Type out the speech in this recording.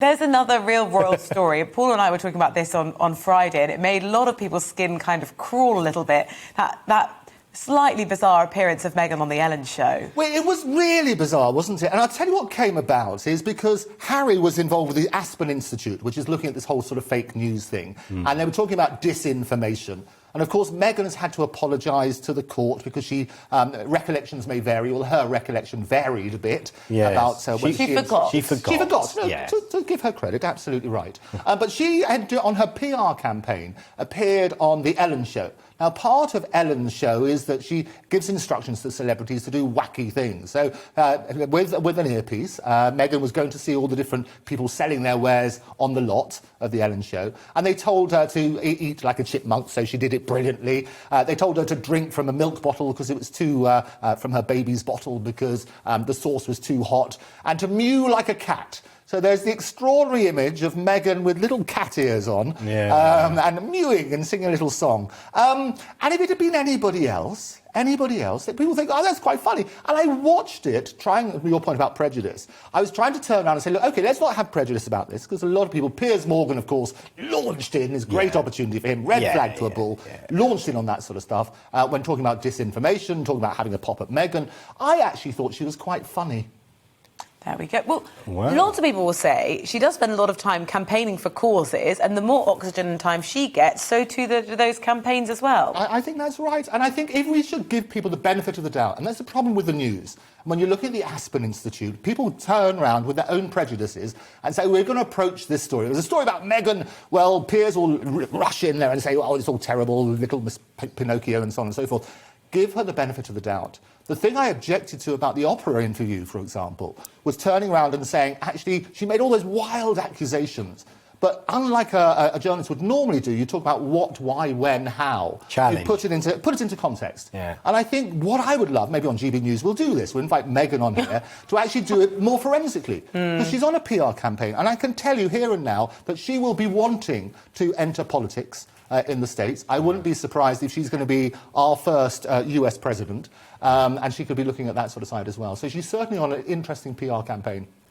There's another real royal story. Paul and I were talking about this on Friday, and it made a lot of people's skin kind of crawl a little bit. That slightly bizarre appearance of Meghan on the Ellen show. Well, it was really bizarre, wasn't it? And I'll tell you what came about is because Harry was involved with the Aspen Institute, which is looking at this whole sort of fake news thing, and they were talking about disinformation. And, of course, Meghan has had to apologise to the court because recollections may vary. Well, her recollection varied a bit about when she forgot. She forgot. No, yes. to give her credit, absolutely right. But she, on her PR campaign, appeared on the Ellen show. Now, part of Ellen's show is that she gives instructions to celebrities to do wacky things. So, with an earpiece, Meghan was going to see all the different people selling their wares on the lot of the Ellen show, and they told her to eat like a chipmunk, so she did it brilliantly. They told her to drink from a milk bottle because it was from her baby's bottle because the sauce was too hot, and to mew like a cat. So there's the extraordinary image of Meghan with little cat ears on and mewing and singing a little song. And if it had been anybody else, people think, oh, that's quite funny. And I watched it, trying, your point about prejudice, I was trying to turn around and say, look, OK, let's not have prejudice about this, because a lot of people, Piers Morgan, of course, launched in, this great opportunity for him, red flag to a bull, launched in on that sort of stuff, when talking about disinformation, talking about having a pop at Meghan. I actually thought she was quite funny. There we go. Well, lots of people will say she does spend a lot of time campaigning for causes, and the more oxygen and time she gets, so too do those campaigns as well. I think that's right. And I think if we should give people the benefit of the doubt, and that's the problem with the news, when you look at the Aspen Institute, people turn around with their own prejudices and say, we're going to approach this story. There's a story about Meghan, well, Piers will rush in there and say, oh, it's all terrible, little Miss Pinocchio and so on and so forth. Give her the benefit of the doubt. The thing I objected to about the Opera interview, for example, was turning around and saying, actually, she made all those wild accusations. But unlike a journalist would normally do, you talk about what, why, when, how. Challenge. You put it into context. Yeah. And I think what I would love, maybe on GBNews we'll do this, we'll invite Meghan on here to actually do it more forensically. Because she's on a PR campaign, and I can tell you here and now that she will be wanting to enter politics in the States. I wouldn't be surprised if she's going to be our first US president, and she could be looking at that sort of side as well. So she's certainly on an interesting PR campaign.